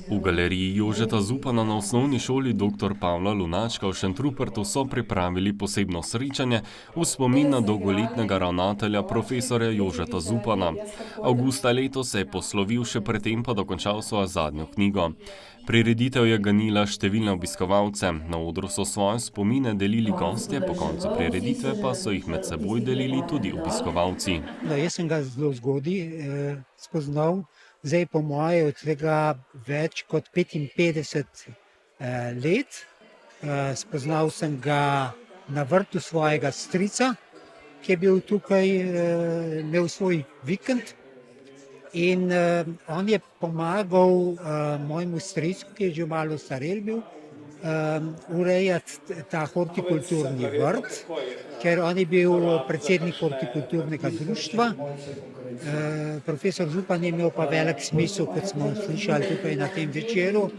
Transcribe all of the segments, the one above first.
V galeriji Jožeta Zupana na osnovni šoli dr. Pavla Lunačka v Šentrupertu so pripravili posebno srečanje v spomin na dolgoletnega ravnatelja profesorja Jožeta Zupana. Avgusta letos se je poslovil, še predtem pa dokončal svojo zadnjo knjigo. Prireditev je ganila številne obiskovalce. Na odru so svoje spomine delili gostje, po koncu prireditve pa so jih med seboj delili tudi obiskovalci. Jaz sem ga zelo zgodaj spoznal. Zdaj po moje od tega več kot 55 let. Spoznal sem ga na vrtu svojega strica, ki je bil tukaj, imel svoj vikend. In on je pomagal mojemu stricu, ki je že malo starel bil, urejati ta hortikulturni vrt, ker on je bil predsednik hortikulturnega društva. Profesor Zupan je imel pa velik smisel, kot smo slišali tukaj na tem večeru,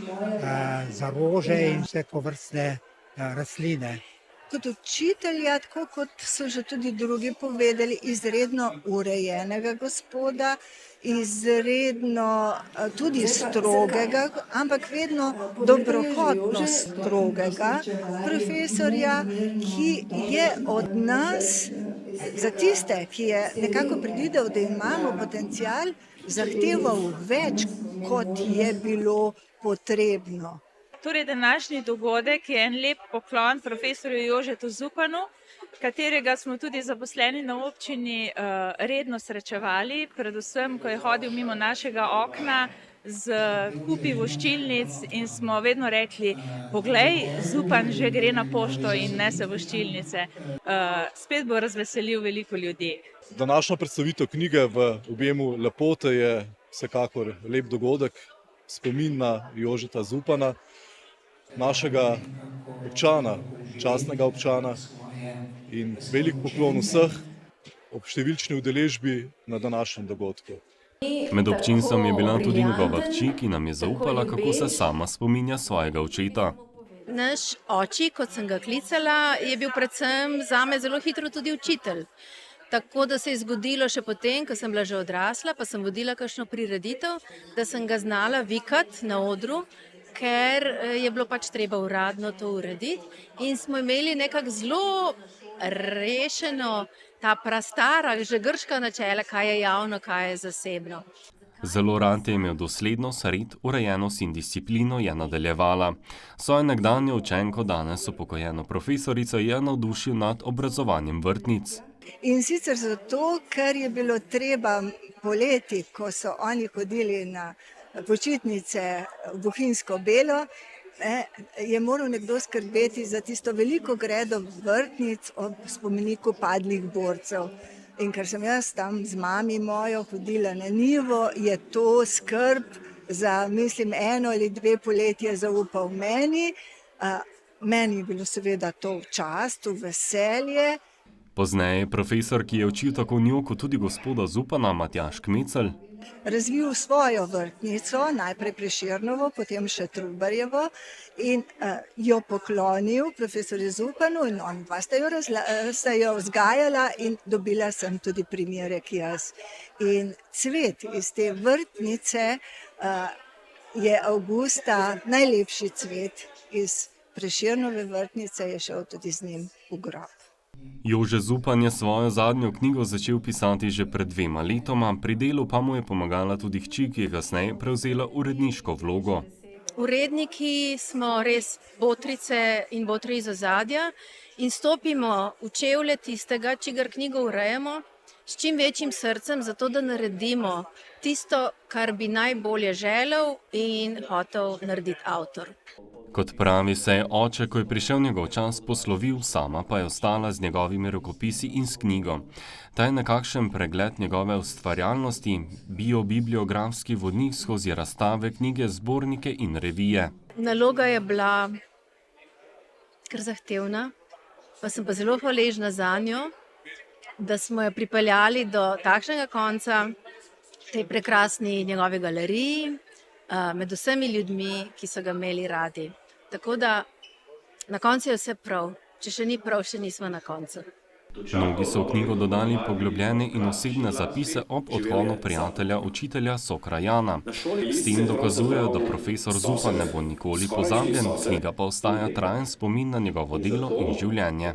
za rože in vse tovrstne rastline. Kot učitelja, tako kot so že tudi drugi povedali, izredno urejenega gospoda, izredno tudi strogega, ampak vedno dobrohotno strogega profesorja, ki je od nas, za tiste, ki je nekako predvidel, da imamo potencial, zahteval več, kot je bilo potrebno. Torej, današnji dogodek je en lep poklon profesorju Jožetu Zupanu, katerega smo tudi zaposleni na občini redno srečevali, predvsem, ko je hodil mimo našega okna z kupi voščilnic in smo vedno rekli: poglej, Zupan že gre na pošto in nese voščilnice. Spet bo razveselil veliko ljudi. Današnja predstavitev knjige v objemu lepote je vsekakor lep dogodek, spomin na Jožeta Zupana, našega občana, častnega občana, in velik poklon vseh ob številčni udeležbi na današnjem dogodku. Med občinstvom je bila tudi njegova hči, ki nam je zaupala, kako se sama spominja svojega očeta. Naš oči, kot sem ga klicala, je bil predvsem zame zelo hitro tudi učitelj. Tako da se je zgodilo še potem, ko sem bila že odrasla, pa sem vodila kakšno prireditev, da sem ga znala vikati na odru, ker je bilo pač treba uradno to urediti. In smo imeli nekako zelo rešeno ta prastara, že grška načela, kaj je javno, kaj je zasebno. Zelo rad je imel doslednost, red, urejenost in disciplino, je nadaljevala. Svojo nekdanjo učenko, danes upokojeno profesorico, je navdušil nad obrazovanjem vrtnic. In sicer zato, ker je bilo treba poleti, ko so oni hodili na počitnice v Bohinjsko Belo, je moral nekdo skrbeti za tisto veliko gredo vrtnic ob spomeniku padlih borcev. In ker sem jaz tam z mami mojo hodila na njivo, je to skrb za, mislim, 1 ali 2 poletje zaupal meni. Meni je bilo seveda to v čast, v veselje. Pozneje je profesor, ki je učil tako njo kot tudi gospoda Zupana, Matjaž Kmecel, razvil svojo vrtnico, najprej Prešernovo, potem še Trubarjevo, in jo poklonil profesorju Zupanu, in on dva sta jo vzgajala in dobila sem tudi primerek jaz. In cvet iz te vrtnice je avgusta, najlepši cvet iz Prešernove vrtnice, je šel tudi z njim v grob. Jože Zupan je svojo zadnjo knjigo začel pisati že pred 2 letoma, pri delu pa mu je pomagala tudi hči, ki je kasneje prevzela uredniško vlogo. Uredniki smo res botrice in botri iz ozadja in stopimo v čevlje tistega, čigar knjigo urejamo, s čim večjim srcem, zato da naredimo tisto, kar bi najbolje želel in hotel narediti avtor. Kot pravi, se je oče, ko je prišel njegov čas, poslovil, sama pa je ostala z njegovimi rokopisi in s knjigo. Ta je nekakšen pregled njegove ustvarjalnosti, biobibliografski vodnik skozi razstave, knjige, zbornike in revije. Naloga je bila kar zahtevna, pa sem pa zelo hvaležna zanjo, da smo jo pripeljali do takšnega konca, tej prekrasni njegovi galeriji, med vsemi ljudmi, ki so ga imeli radi. Tako da na koncu je vse prav. Če še ni prav, še nismo na koncu. Mnogi so v knjigo dodali poglobljene in osebne zapise ob odhodu prijatelja, učitelja, sokrajana. S tem dokazujejo, da profesor Zupan ne bo nikoli pozabljen, knjiga pa ostaja trajen spomin na njegovo delo in življenje.